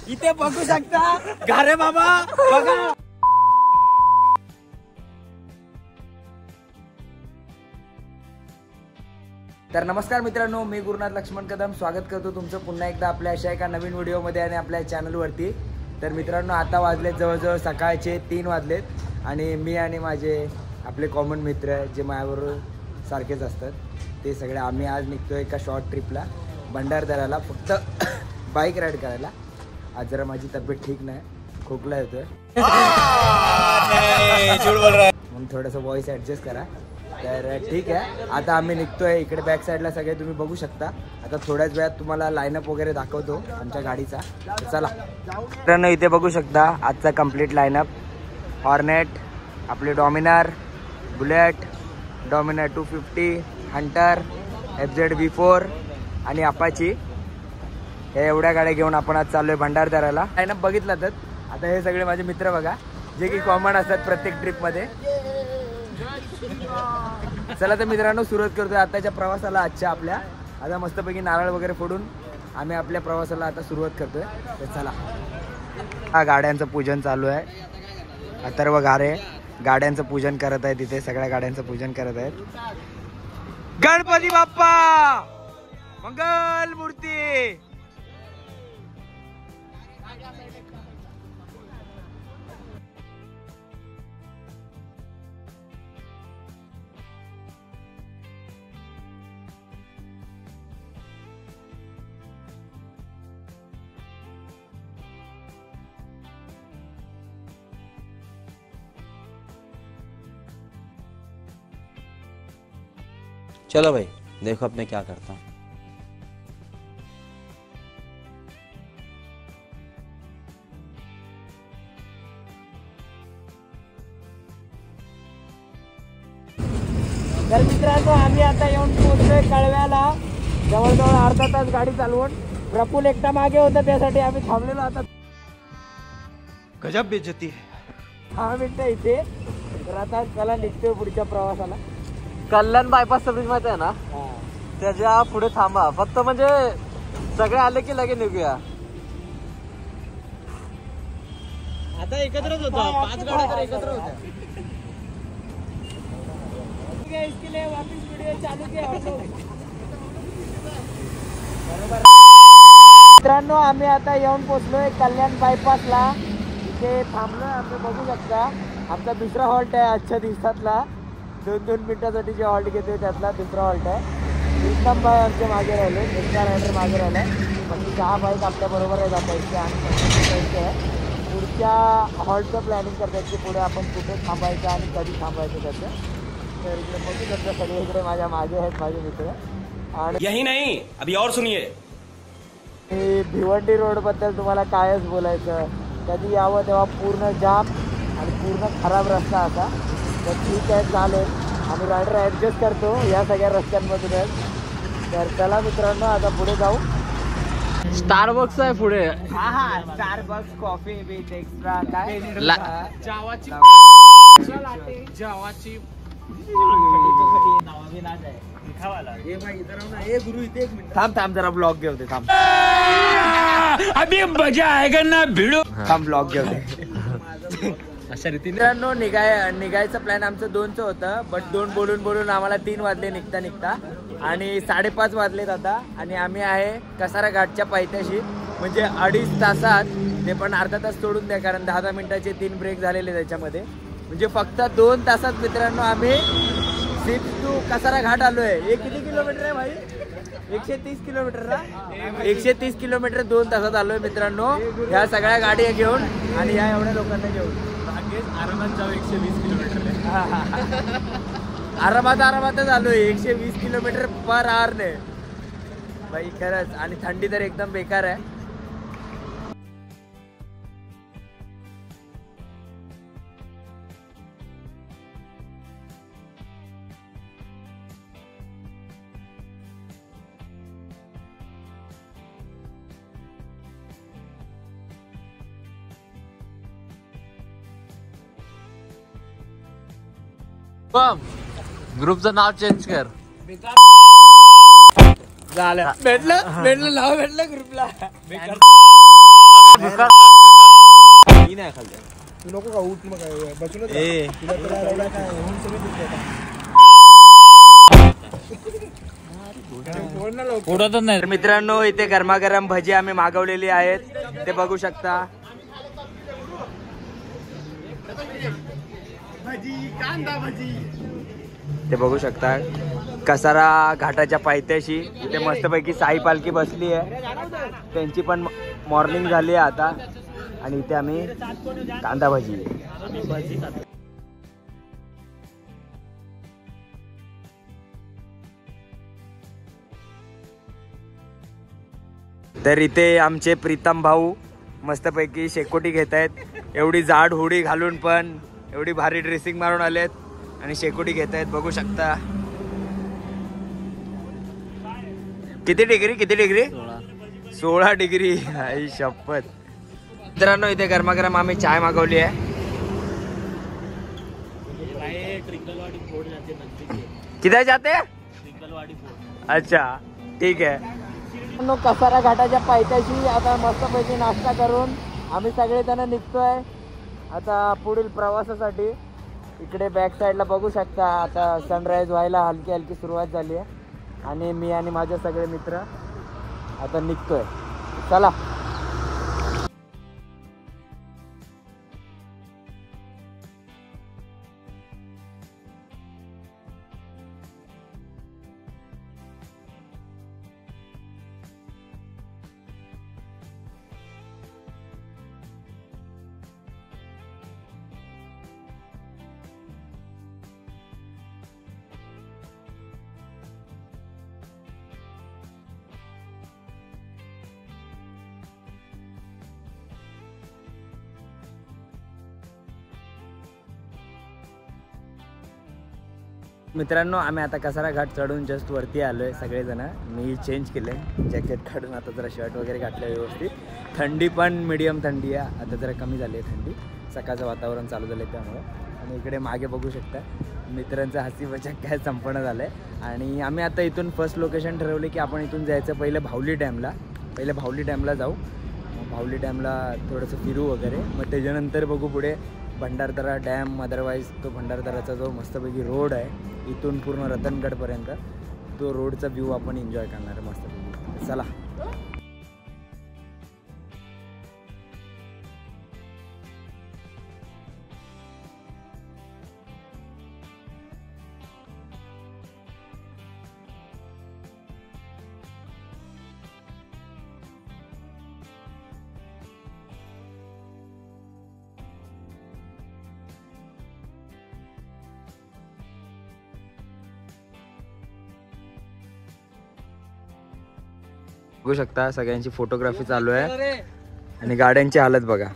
इथे बघू शकता गारे बाबा बघा. तर नमस्कार मित्रांनो, मी गुरुनाथ लक्ष्मण कदम स्वागत करतो तुमचं पुन्हा एकदा आपल्या अशा एका नवीन व्हिडिओमध्ये आणि आपल्या चॅनलवरती. तर मित्रांनो, आता वाजलेत जवळजवळ सकाळचे 3 वाजलेत आणि मी आणि माझे आपले कॉमन मित्र जे माझ्याबरोबर सारखेच असतात ते सगळे आम्ही आज निघतो एका शॉर्ट ट्रिपला भंडारदऱ्याला, फक्त बाईक राईड करायला. आज जरा माझी तब्येत ठीक नाही, खोकला येतोय म्हणून थोडंसं व्हॉइस ॲडजस्ट करा. तर ठीक आहे, आता आम्ही निघतोय. इकडे बॅक साईडला सगळे तुम्ही बघू शकता. आता थोड्याच वेळात तुम्हाला लाईनअप वगैरे दाखवतो आमच्या गाडीचा. चला मित्रांनो, इथे बघू शकता आजचा कंप्लीट लाईनअप. हॉर्नेट, आपली Dominar, bullet, Dominar 250, Hunter, FZ V4 आणि अपाची, हे एवढ्या गाड्या घेऊन आपण आज चाललोय भंडारदऱ्याला. लाईनअप बघितला तर आता हे सगळे माझे मित्र बघा, जे की कॉमन असतात प्रत्येक ट्रिपमध्ये. चला तर मित्रांनो, सुरुवात करतोय आताच्या प्रवासाला. आजच्या आपल्या आता मस्तपैकी नारळ वगैरे फोडून आम्ही आपल्या प्रवासाला आता सुरुवात करतोय. तर चला. हा गाड्यांचं पूजन चालू आहे. अथर्व गारे गाड्यांचं पूजन करत आहे. तिथे सगळ्या गाड्यांचं पूजन करत आहेत. गणपती बाप्पा मंगल मूर्ती. चलो भाई, देखो अब मैं क्या करता हूँ. तर मित्रांनो, आम्ही आता येऊन पोहोचलोय कळव्याला. जवळजवळ अर्धा तास गाडी चालवून. प्रफुल एकटा मागे होता, त्यासाठी आम्ही थांबलेलो. आता गजब बेइज्जती. 6 मिनिटं इथे. तर आता चला निघतोय पुढच्या प्रवासाला. कल्याण बायपास सर्विस माहिती आहे ना, त्याच्या पुढे थांबा फक्त, म्हणजे सगळे आले की लगे निघूया. आता एकत्रच होतो, 5 गाड्या तर एकत्र होत्या. इसके लिए वापस वीडियो चालू किया हम लोग. मित्रांनो, आम्ही आता येऊन पोहोचलोय कल्याण बायपासला. इथे थांबलोय आम्ही, बघू शकता. आमचा दुसरा हॉल्ट आहे आजच्या दिवसातला. 2-2 मिनिटासाठी जे हॉल्ट घेतोय त्यातला दुसरा हॉल्ट आहे. उत्तम भाई आमच्या मागे राहिले, एक्स्ट्रा रायडर मागे राहिलाय. पण 6 बाईक आपल्या बरोबर आहे जातायचे आणि आहे. पुढच्या हॉल्टचं प्लॅनिंग करतात की पुढे आपण कुठे थांबायचं आणि कधी थांबायचं त्याचं. तर इकडे बघू शकता सगळे इकडे माझ्या मागे आहेत माझे मित्र. आणि यही नहीं, अभी और सुनिए. भिवंडी रोडबद्दल तुम्हाला कायच बोलायचं. कधी यावं तेव्हा पूर्ण जाम आणि पूर्ण खराब रस्ता असा. तर ठीक आहे, चालेल, आम्ही रायडर ॲडजस्ट करतो या सगळ्या रस्त्यांमधूनच. तर चला मित्रांनो, आता पुढे जाऊ. स्टारबक्स आहे पुढे. हा स्टारबक्स कॉफी विथ एक्स्ट्रा काय जावाची थांब जरा ब्लॉग घेऊ थांब. अभी मजा आएगा ना भिड़ो. थांब ब्लॉग घेऊ. अशा रीतीने मित्रांनो, निघायचं प्लॅन आमचं 2चं होतं. बट 2 बोलून आम्हाला 3 वाजले निघता आणि 5:30 वाजलेत आता. आणि आम्ही आहे कसारा घाटच्या पायथ्याशी, म्हणजे 2.5 तासात. ते पण अर्धा तास सोडून द्या, कारण 10-10 मिनिटाचे 3 ब्रेक झालेले त्याच्यामध्ये. म्हणजे फक्त 2 तासात मित्रांनो आम्ही सिप्स टू कसारा घाट आलोय. हे किती किलोमीटर आहे भाई? 130 किलोमीटर ना. 130 किलोमीटर 2 तासात आलोय मित्रांनो, ह्या सगळ्या गाड्या घेऊन आणि या एवढ्या लोकांना घेऊन. आरामात जाऊ. 120 किलोमीटर आरामातच आलोय. 120 किलोमीटर पर आवर ने भाई, खरंच. आणि थंडी तर एकदम बेकार आहे. ग्रुपचं नाव चेंज कर. झालं भेटलं नाव भेटलं ग्रुपला. मी नाही खाल्लं. तू नको का उठ मग बसूनच तुला तुला काय होऊन सगळं दिसतंय आता. पुढं तर नाही. तर मित्रांनो इथे गरमागरम भजी आम्ही मागवलेली आहेत, ते बघू शकता. ते बघू शकता कसारा घाटाच्या पायथ्याशी इथे मस्तपैकी साई पालखी बसली आहे. त्यांची पण मॉर्निंग झाली आहे आता. आणि इथे आम्ही कांदा भजी. तर इथे आमचे प्रीतम भाऊ मस्तपैकी शेकोटी घेत आहेत. एवढी जाड होडी घालून पण एवढी भारी ड्रेसिंग मारून आलेत आणि शेकोटी घेत आहेत, बघू शकता. किती डिग्री 16 डिग्री. आई शपथ. मित्रांनो इथे गरमागरम आम्ही चाय मागवली आहे. किती जाते? अच्छा ठीक आहे. कसारा घाटाच्या पायथ्याशी आता मस्तपैकी नाश्ता करून आम्ही सगळेजण निघतोय आता पुढील प्रवासासाठी. इकडे बॅक साईडला बघू शकता आता सनराईज व्हायला हलकी हलकी सुरुवात झाली आहे. आणि मी आणि माझे सगळे मित्र आता निघतोय. चला. मित्रांनो आम्ही आता कसारा घाट चढून जस्ट वरती आलोय सगळेजण. मी चेंज केले जॅकेट काढून आता जरा शर्ट वगैरे घातलं व्यवस्थित. थंडी पण मीडियम थंडी आहे, आता जरा कमी झाली आहे थंडी. सकाळचं वातावरण चालू झालं आहे त्यामुळे. आणि इकडे मागे बघू शकता मित्रांचं हसी मजाक काय संपन्न झालं आहे. आणि आम्ही आता इथून फर्स्ट लोकेशन ठरवले की आपण इथून जायचं पहिलं भावली डॅमला जाऊ. भावली डॅमला थोडंसं फिरू वगैरे, मग त्याच्यानंतर बघू पुढे भंडारदरा डॅम. अदरवाईज तो भंडारदराचा जो मस्तपैकी रोड आहे इथून पूर्ण रतनगडपर्यंत, तो रोडचा व्ह्यू आपण एन्जॉय करणार आहे मस्तपैकी. चला. बघू शकता सगळ्यांची फोटोग्राफी चालू आहे. आणि गाड्यांची हालत बघा,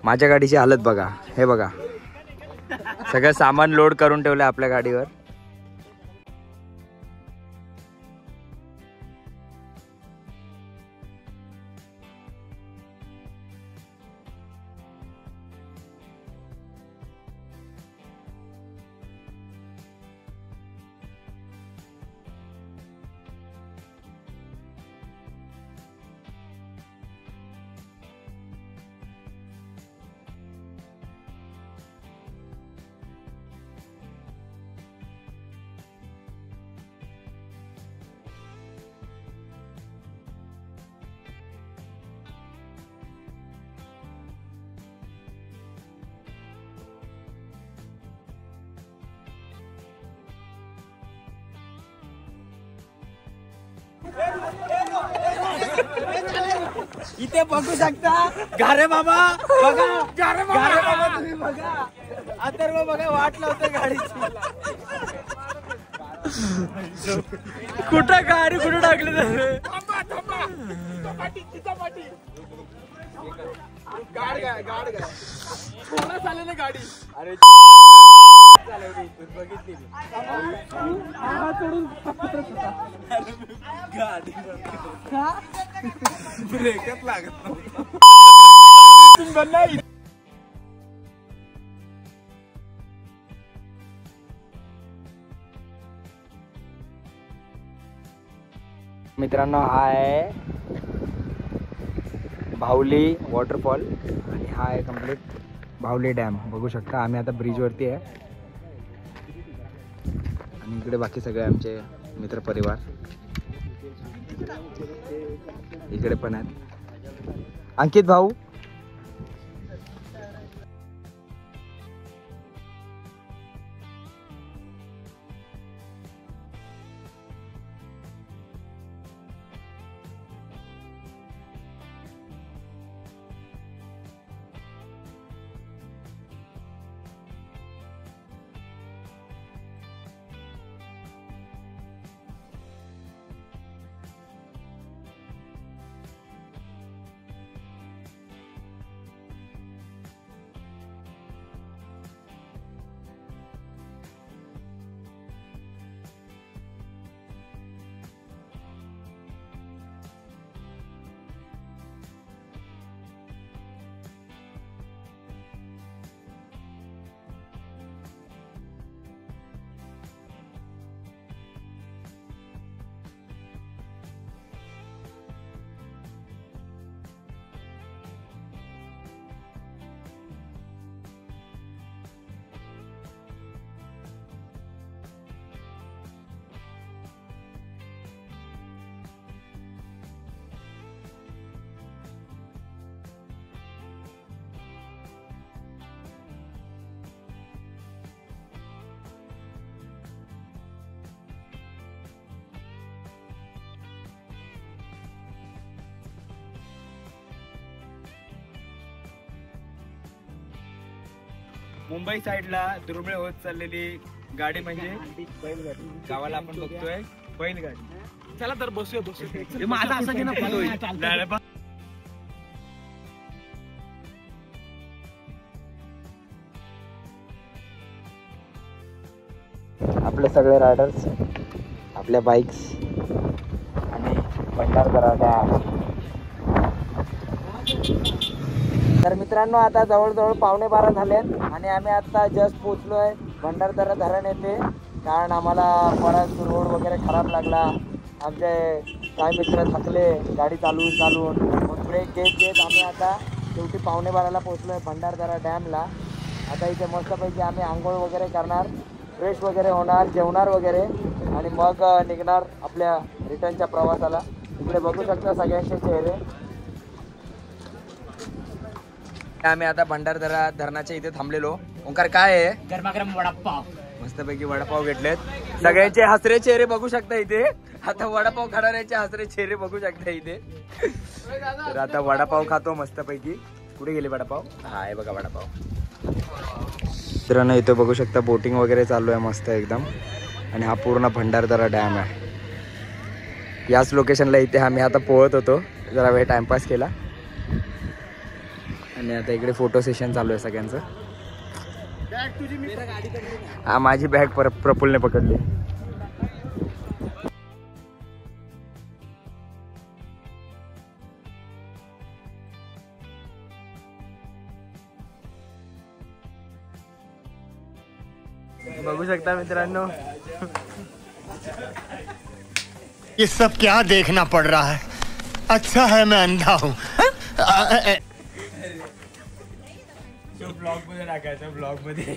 माझ्या गाडीची हालत बघा. हे बघा सगळं सामान लोड करून ठेवलंय आपल्या गाडीवर. इथे बघू शकता गारे बाबा बघा, गारे बाबा तुम्ही बघा. अथर्व बघा वाट लावतोय गाडीची. कुठं गाडी कुठं टाकली गाडी. अरे बघितली गाडी ब्रेकच लागत नव्हता. मित्रांनो हा आहे भावली वॉटरफॉल आणि हा आहे कम्प्लीट भावली डॅम. बघू शकता आम्ही आता ब्रिजवरती आहे आणि इकडे बाकी सगळे आमचे मित्रपरिवार इकडे पण आहेत. अंकित भाऊ मुंबई साईडला दुर्मिळ होत चाललेली गाडी म्हणजे बैलगाडी. गावाला आपण बघतोय बैलगाडी. चला तर बसूया. माझा असं की ना आपले सगळे रायडर्स आपल्या बाईक्स आणि भंडारदरा डॅम. तर मित्रांनो आता जवळजवळ 11:15 झालेत आणि आम्ही आता जस्ट पोचलोय भंडारदरा धरण येथे. कारण आम्हाला बराच रोड वगैरे खराब लागला. आमचे काही मित्र थकले गाडी चालवून मग ब्रेक घेत आम्ही आता शेवटी 11:15ला पोचलोय भंडारदरा डॅमला. आता इथे मस्तपैकी आम्ही आंघोळ वगैरे करणार, फ्रेश वगैरे होणार, जेवणार वगैरे आणि मग निघणार आपल्या रिटर्नच्या प्रवासाला. इकडे बघू शकता सगळ्यांचे चेहरे. आम्ही आता भंडारदरा धरणाच्या इथे थांबलेलो. ओंकार काय आहे? गरमागरम वडापाव. मस्तपैकी वडापाव घेतलेत. सगळ्यांचे हसरे चेहरे बघू शकता इथे. आता वडापाव खाणाऱ्यांचे हसरे चेहरे बघू शकता इथे. तर आता वडापाव खातो मस्तपैकी. कुठे गेले वडापाव? हा आहे बघा वडापाव. मित्रांनो इथे बघू शकता बोटिंग वगैरे चालू आहे मस्त एकदम. आणि हा पूर्ण भंडारदरा डॅम आहे. याच लोकेशनला इथे आम्ही आता पोहत होतो, जरा वेळ टाइमपास केला आणि आता इकडे फोटो सेशन चालू आहे सगळ्यांचं. हा माझी बॅग प्रफुल्लने पकडली. बघू शकता मित्रांनो ये सब क्या देखना पड़ रहा है. अच्छा है मैं अंधा हूँ. ब्लॉग मध्ये टाकायचं ब्लॉग मध्ये.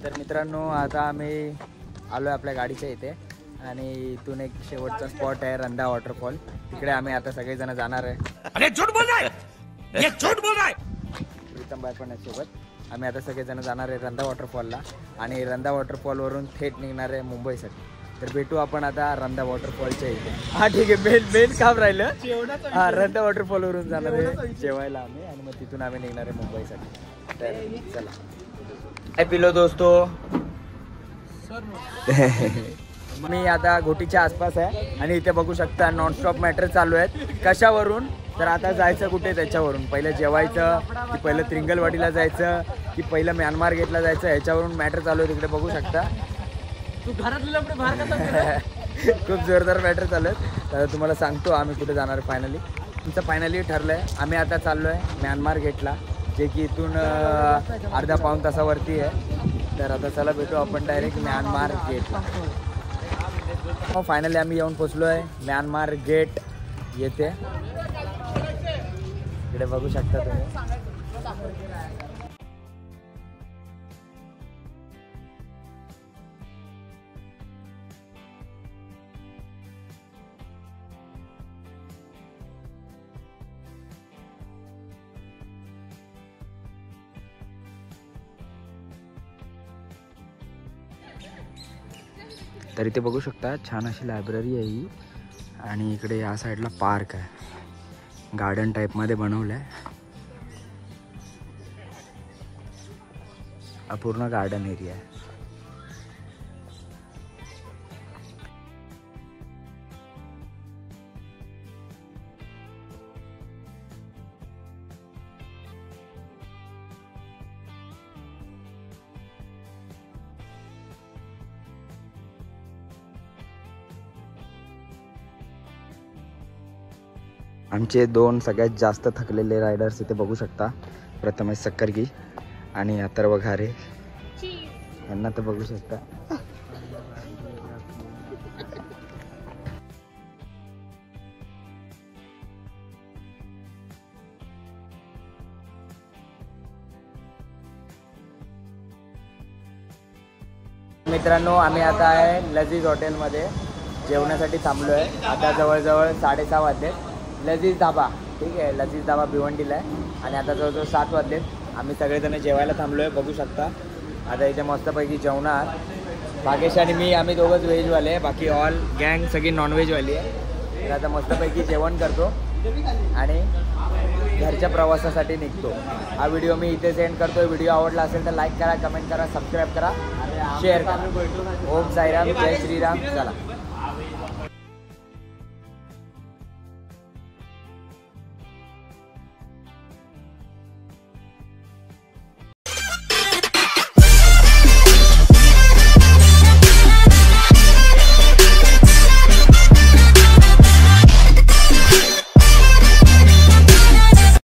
तर मित्रांनो आता आम्ही आलोय आपल्या गाडीच्या इथे आणि इथून एक शेवटचा स्पॉट आहे रंधा वॉटरफॉल. तिकडे आम्ही आता सगळेजण जाणार आहे. अरे झूठ बोल रहा है, ये झूठ बोल रहा है. प्रीतम बाय पण आहे सोबत. आम्ही आता सगळेजण जाणार आहे रंधा वॉटरफॉलला आणि रंधा वॉटरफॉलवरून थेट निघणार आहे मुंबईसाठी. तर भेटू आपण आता रंधा वॉटरफॉलच्या इथे. हा ठीक आहे, मेन काम राहिलं. हा रंधा वॉटरफॉलवरून जाणार आहे जेवायला आम्ही आणि मग तिथून आम्ही निघणार आहे मुंबईसाठी. तर चला. काय पिलो दोस्तो? मी आता घोटीच्या आसपास आहे आणि इथे बघू शकता नॉनस्टॉप मॅटर चालू आहेत. कशावरून? तर आता जायचं कुठे त्याच्यावरून. पहिलं जेवायचं की पहिलं त्रिंगलवाडीला जायचं की पहिलं म्यानमार गेटला जायचं, ह्याच्यावरून मॅटर चालू आहे. तिकडे बघू शकता खूप जोरदार मॅटर चालू आहेत. तर तुम्हाला सांगतो आम्ही कुठे जाणार फायनली. तुमचं फायनली ठरलं आहे. आम्ही आता चाललो आहे म्यानमार गेटला जे की इथून अर्धा पाऊण तासावरती आहे. तर आता चला भेटू आपण डायरेक्ट म्यानमार गेटला. फायनली आम्ही येऊन पोचलो आहे म्यानमार गेट येथे. इकडे बघू शकता तुम्ही. तर इथे बघू शकता छान अशी लायब्ररी आहे ही. आणि इकडे या साईडला पार्क आहे, गार्डन टाईपमध्ये बनवलं आहे. हा पूर्ण गार्डन एरिया आहे. आमचे दोन सगळ्यात जास्त थकलेले रायडर्स इथे बघू शकता. प्रथमेश सक्करगी आणि अथर्व घारे यांना तर बघू शकता. मित्रांनो आम्ही आता आहे लजीज हॉटेलमध्ये जेवणासाठी थांबलो आहे. आता जवळजवळ 6:30 वाजले. लजीज धाबा, ठीक आहे, लजीज धाबा भिवंडीला आहे. आणि आता जवळजवळ 7 वाजलेत. आम्ही सगळेजण जेवायला थांबलो आहे, बघू शकता. आता इथे मस्तपैकी जेवणार. भागेश आणि मी आम्ही दोघंच व्हेजवाले आहे, बाकी ऑल गँग सगळी नॉनव्हेजवाली आहे. तर आता मस्तपैकी जेवण करतो आणि घरच्या प्रवासासाठी निघतो. हा व्हिडिओ मी इथे सेंड करतो. व्हिडिओ आवडला असेल तर लाईक करा, कमेंट करा, सबस्क्राईब करा, शेअर करा. ओम साईराम, जय श्रीराम. चला.